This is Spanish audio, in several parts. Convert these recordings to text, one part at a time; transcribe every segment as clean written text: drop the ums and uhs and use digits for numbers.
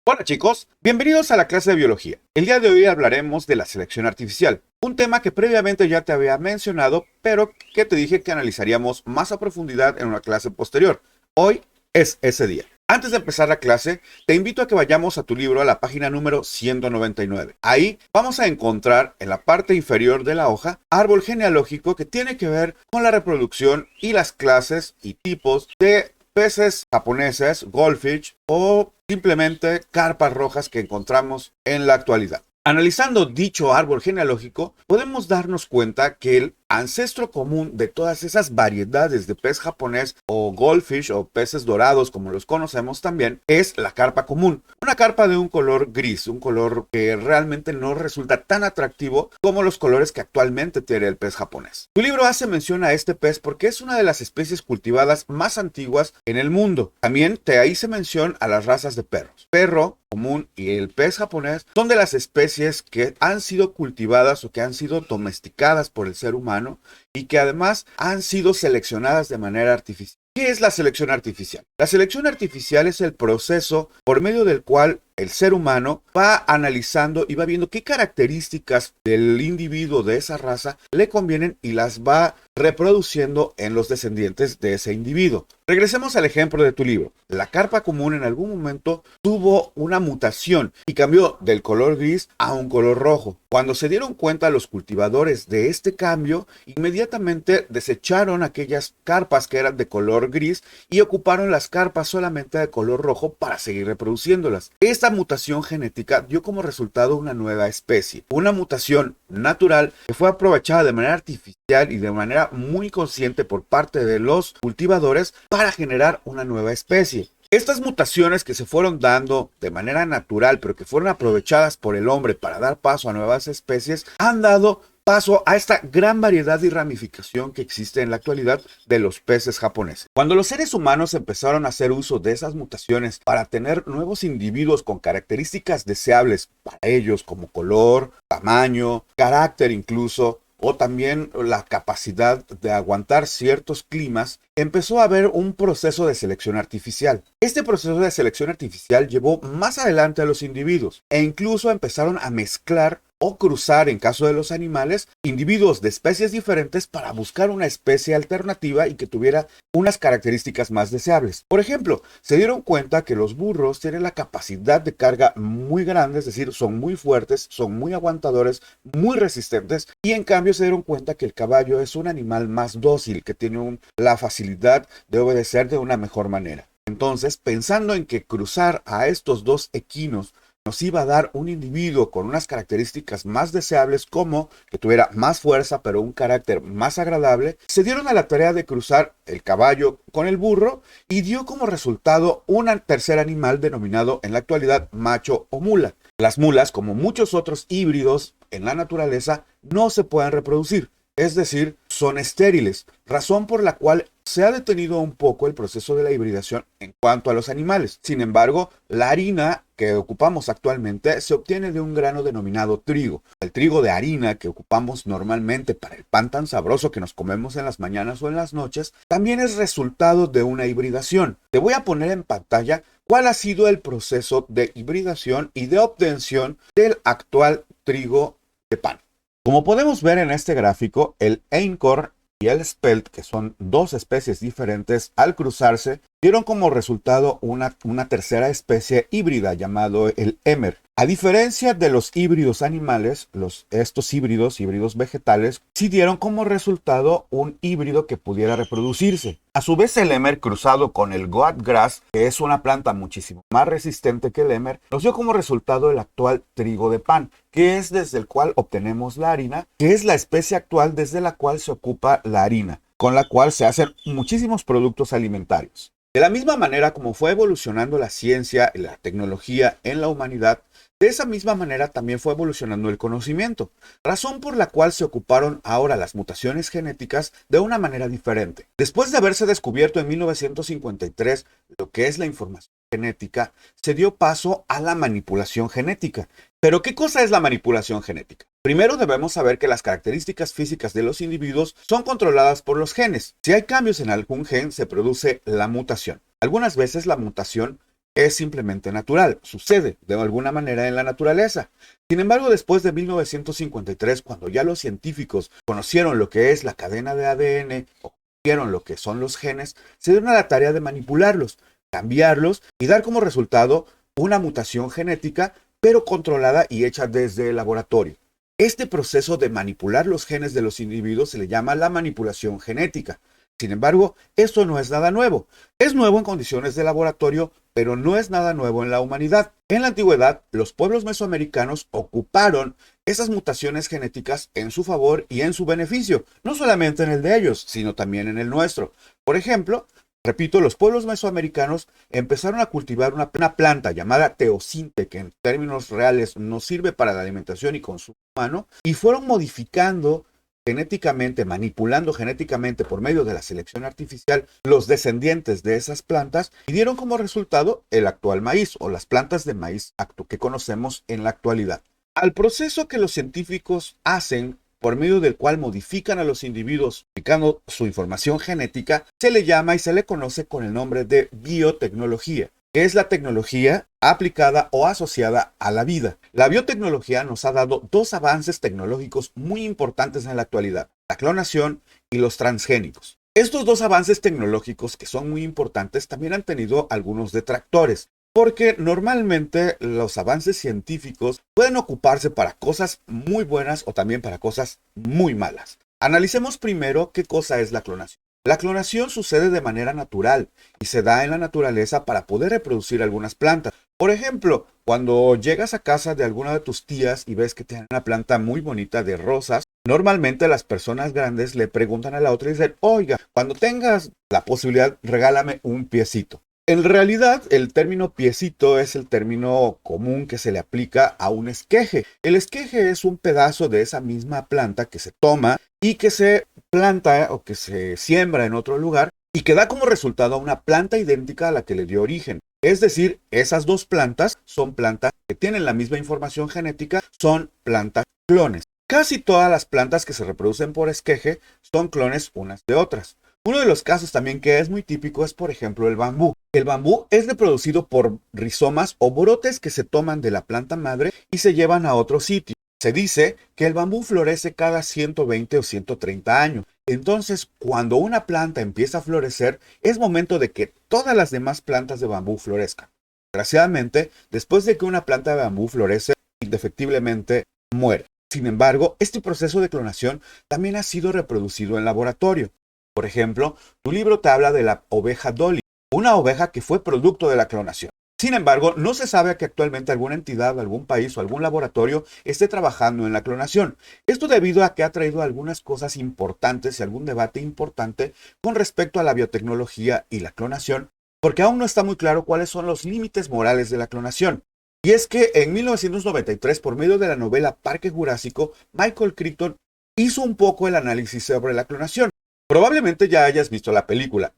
Hola chicos, bienvenidos a la clase de biología. El día de hoy hablaremos de la selección artificial, un tema que previamente ya te había mencionado, pero que te dije que analizaríamos más a profundidad en una clase posterior. Hoy es ese día. Antes de empezar la clase, te invito a que vayamos a tu libro a la página número 199. Ahí vamos a encontrar en la parte inferior de la hoja árbol genealógico que tiene que ver con la reproducción y las clases y tipos de peces japoneses, goldfish o simplemente carpas rojas que encontramos en la actualidad. Analizando dicho árbol genealógico, podemos darnos cuenta que el ancestro común de todas esas variedades de pez japonés o goldfish o peces dorados como los conocemos también es la carpa común. Una carpa de un color gris, un color que realmente no resulta tan atractivo como los colores que actualmente tiene el pez japonés. Tu libro hace mención a este pez porque es una de las especies cultivadas más antiguas en el mundo. También ahí se menciona a las razas de perros. Perro común y el pez japonés son de las especies que han sido cultivadas o que han sido domesticadas por el ser humano y que además han sido seleccionadas de manera artificial. ¿Qué es la selección artificial? La selección artificial es el proceso por medio del cual el ser humano va analizando y va viendo qué características del individuo de esa raza le convienen y las va reproduciendo en los descendientes de ese individuo. Regresemos al ejemplo de tu libro. La carpa común en algún momento tuvo una mutación y cambió del color gris a un color rojo. Cuando se dieron cuenta los cultivadores de este cambio, inmediatamente desecharon aquellas carpas que eran de color gris y ocuparon las carpas solamente de color rojo para seguir reproduciéndolas. Esta mutación genética dio como resultado una nueva especie, una mutación natural que fue aprovechada de manera artificial y de manera muy consciente por parte de los cultivadores para generar una nueva especie. Estas mutaciones que se fueron dando de manera natural, pero que fueron aprovechadas por el hombre para dar paso a nuevas especies, han dado paso a esta gran variedad y ramificación que existe en la actualidad de los peces japoneses. Cuando los seres humanos empezaron a hacer uso de esas mutaciones para tener nuevos individuos con características deseables para ellos, como color, tamaño, carácter incluso, o también la capacidad de aguantar ciertos climas, empezó a haber un proceso de selección artificial. Este proceso de selección artificial llevó más adelante a los individuos e incluso empezaron a mezclar o cruzar, en caso de los animales, individuos de especies diferentes para buscar una especie alternativa y que tuviera unas características más deseables. Por ejemplo, se dieron cuenta que los burros tienen la capacidad de carga muy grande, es decir, son muy fuertes, son muy aguantadores, muy resistentes, y en cambio se dieron cuenta que el caballo es un animal más dócil, que tiene la facilidad de obedecer de una mejor manera. Entonces, pensando en que cruzar a estos dos equinos nos iba a dar un individuo con unas características más deseables, como que tuviera más fuerza pero un carácter más agradable, se dieron a la tarea de cruzar el caballo con el burro y dio como resultado un tercer animal denominado en la actualidad macho o mula. Las mulas, como muchos otros híbridos en la naturaleza, no se pueden reproducir, es decir, son estériles, razón por la cual se ha detenido un poco el proceso de la hibridación en cuanto a los animales. Sin embargo, la harina que ocupamos actualmente se obtiene de un grano denominado trigo. El trigo de harina que ocupamos normalmente para el pan tan sabroso que nos comemos en las mañanas o en las noches, también es resultado de una hibridación. Te voy a poner en pantalla cuál ha sido el proceso de hibridación y de obtención del actual trigo de pan. Como podemos ver en este gráfico, el Einkorn y el Spelt, que son dos especies diferentes, al cruzarse, dieron como resultado una tercera especie híbrida llamado el Emmer. A diferencia de los híbridos animales, estos híbridos vegetales, sí dieron como resultado un híbrido que pudiera reproducirse. A su vez, el Emmer cruzado con el Goat Grass, que es una planta muchísimo más resistente que el Emmer, nos dio como resultado el actual trigo de pan, que es desde el cual obtenemos la harina, que es la especie actual desde la cual se ocupa la harina, con la cual se hacen muchísimos productos alimentarios. De la misma manera como fue evolucionando la ciencia y la tecnología en la humanidad, de esa misma manera también fue evolucionando el conocimiento, razón por la cual se ocuparon ahora las mutaciones genéticas de una manera diferente. Después de haberse descubierto en 1953 lo que es la información genética, se dio paso a la manipulación genética. ¿Pero qué cosa es la manipulación genética? Primero debemos saber que las características físicas de los individuos son controladas por los genes. Si hay cambios en algún gen, se produce la mutación. Algunas veces la mutación es simplemente natural, sucede de alguna manera en la naturaleza. Sin embargo, después de 1953, cuando ya los científicos conocieron lo que es la cadena de ADN, o conocieron lo que son los genes, se dieron a la tarea de manipularlos, cambiarlos y dar como resultado una mutación genética, pero controlada y hecha desde el laboratorio. Este proceso de manipular los genes de los individuos se le llama la manipulación genética. Sin embargo, esto no es nada nuevo. Es nuevo en condiciones de laboratorio, pero no es nada nuevo en la humanidad. En la antigüedad, los pueblos mesoamericanos ocuparon esas mutaciones genéticas en su favor y en su beneficio, no solamente en el de ellos, sino también en el nuestro. Por ejemplo, repito, los pueblos mesoamericanos empezaron a cultivar una planta llamada teosinte, que en términos reales nos sirve para la alimentación y consumo humano, y fueron modificando genéticamente, manipulando genéticamente por medio de la selección artificial los descendientes de esas plantas y dieron como resultado el actual maíz o las plantas de maíz que conocemos en la actualidad. Al proceso que los científicos hacen por medio del cual modifican a los individuos, modificando su información genética, se le llama y se le conoce con el nombre de biotecnología, que es la tecnología aplicada o asociada a la vida. La biotecnología nos ha dado dos avances tecnológicos muy importantes en la actualidad, la clonación y los transgénicos. Estos dos avances tecnológicos, que son muy importantes, también han tenido algunos detractores, porque normalmente los avances científicos pueden ocuparse para cosas muy buenas o también para cosas muy malas. Analicemos primero qué cosa es la clonación. La clonación sucede de manera natural y se da en la naturaleza para poder reproducir algunas plantas. Por ejemplo, cuando llegas a casa de alguna de tus tías y ves que tiene una planta muy bonita de rosas, normalmente las personas grandes le preguntan a la otra y dicen, oiga, cuando tengas la posibilidad, regálame un piecito. En realidad, el término piecito es el término común que se le aplica a un esqueje. El esqueje es un pedazo de esa misma planta que se toma y que se planta o que se siembra en otro lugar y que da como resultado una planta idéntica a la que le dio origen. Es decir, esas dos plantas son plantas que tienen la misma información genética, son plantas clones. Casi todas las plantas que se reproducen por esqueje son clones unas de otras. Uno de los casos también que es muy típico es, por ejemplo, el bambú. El bambú es reproducido por rizomas o brotes que se toman de la planta madre y se llevan a otro sitio. Se dice que el bambú florece cada 120 o 130 años. Entonces, cuando una planta empieza a florecer, es momento de que todas las demás plantas de bambú florezcan. Desgraciadamente, después de que una planta de bambú florece, indefectiblemente muere. Sin embargo, este proceso de clonación también ha sido reproducido en laboratorio. Por ejemplo, tu libro te habla de la oveja Dolly, una oveja que fue producto de la clonación. Sin embargo, no se sabe que actualmente alguna entidad, algún país o algún laboratorio esté trabajando en la clonación. Esto debido a que ha traído algunas cosas importantes y algún debate importante con respecto a la biotecnología y la clonación, porque aún no está muy claro cuáles son los límites morales de la clonación. Y es que en 1993, por medio de la novela Parque Jurásico, Michael Crichton hizo un poco el análisis sobre la clonación. Probablemente ya hayas visto la película.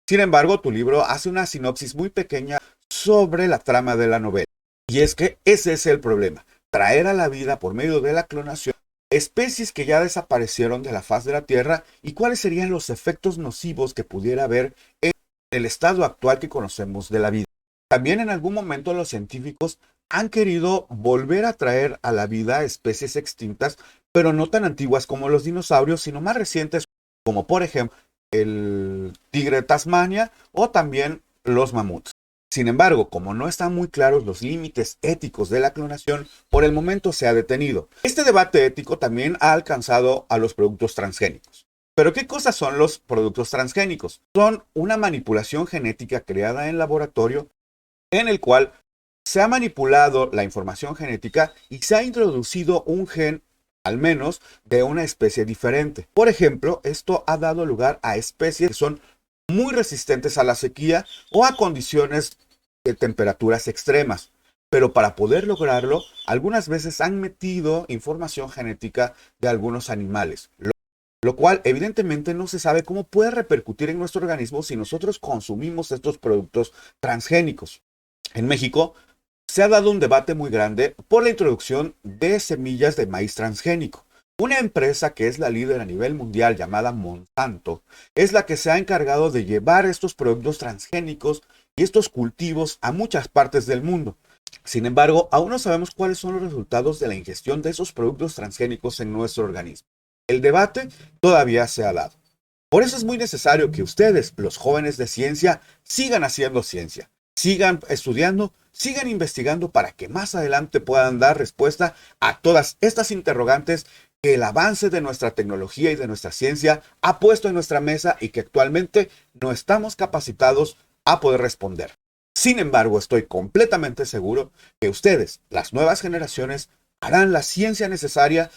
Sin embargo, tu libro hace una sinopsis muy pequeña sobre la trama de la novela. Y es que ese es el problema. Traer a la vida por medio de la clonación especies que ya desaparecieron de la faz de la Tierra y cuáles serían los efectos nocivos que pudiera haber en el estado actual que conocemos de la vida. También en algún momento los científicos han querido volver a traer a la vida especies extintas, pero no tan antiguas como los dinosaurios, sino más recientes, como por ejemplo el tigre de Tasmania o también los mamuts. Sin embargo, como no están muy claros los límites éticos de la clonación, por el momento se ha detenido. Este debate ético también ha alcanzado a los productos transgénicos. ¿Pero qué cosas son los productos transgénicos? Son una manipulación genética creada en laboratorio en el cual se ha manipulado la información genética y se ha introducido un gen al menos de una especie diferente. Por ejemplo, esto ha dado lugar a especies que son muy resistentes a la sequía o a condiciones de temperaturas extremas. Pero para poder lograrlo, algunas veces han metido información genética de algunos animales, lo cual evidentemente no se sabe cómo puede repercutir en nuestro organismo si nosotros consumimos estos productos transgénicos. En México, se ha dado un debate muy grande por la introducción de semillas de maíz transgénico. Una empresa que es la líder a nivel mundial llamada Monsanto es la que se ha encargado de llevar estos productos transgénicos y estos cultivos a muchas partes del mundo. Sin embargo, aún no sabemos cuáles son los resultados de la ingestión de esos productos transgénicos en nuestro organismo. El debate todavía se ha dado. Por eso es muy necesario que ustedes, los jóvenes de ciencia, sigan haciendo ciencia, sigan estudiando, sigan investigando para que más adelante puedan dar respuesta a todas estas interrogantes que el avance de nuestra tecnología y de nuestra ciencia ha puesto en nuestra mesa y que actualmente no estamos capacitados a poder responder. Sin embargo, estoy completamente seguro que ustedes, las nuevas generaciones, harán la ciencia necesaria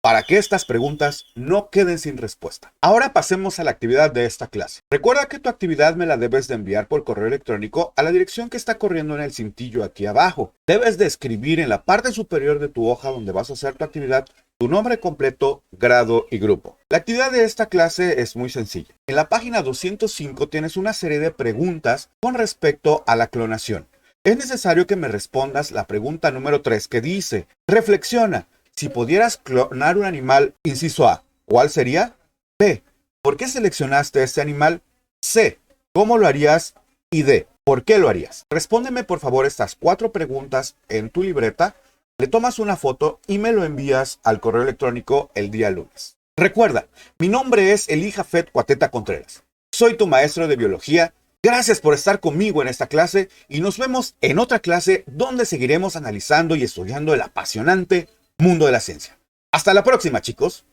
para que estas preguntas no queden sin respuesta. Ahora pasemos a la actividad de esta clase. Recuerda que tu actividad me la debes de enviar por correo electrónico a la dirección que está corriendo en el cintillo aquí abajo. Debes de escribir en la parte superior de tu hoja donde vas a hacer tu actividad tu nombre completo, grado y grupo. La actividad de esta clase es muy sencilla. En la página 205 tienes una serie de preguntas con respecto a la clonación. Es necesario que me respondas la pregunta número 3 que dice, reflexiona. Si pudieras clonar un animal, inciso A, ¿cuál sería? B, ¿por qué seleccionaste este animal? C, ¿cómo lo harías? Y D, ¿por qué lo harías? Respóndeme por favor estas 4 preguntas en tu libreta, le tomas una foto y me lo envías al correo electrónico el día lunes. Recuerda, mi nombre es Elijah Fet Cuateta Contreras. Soy tu maestro de biología. Gracias por estar conmigo en esta clase y nos vemos en otra clase donde seguiremos analizando y estudiando el apasionante mundo de la ciencia. Hasta la próxima, chicos.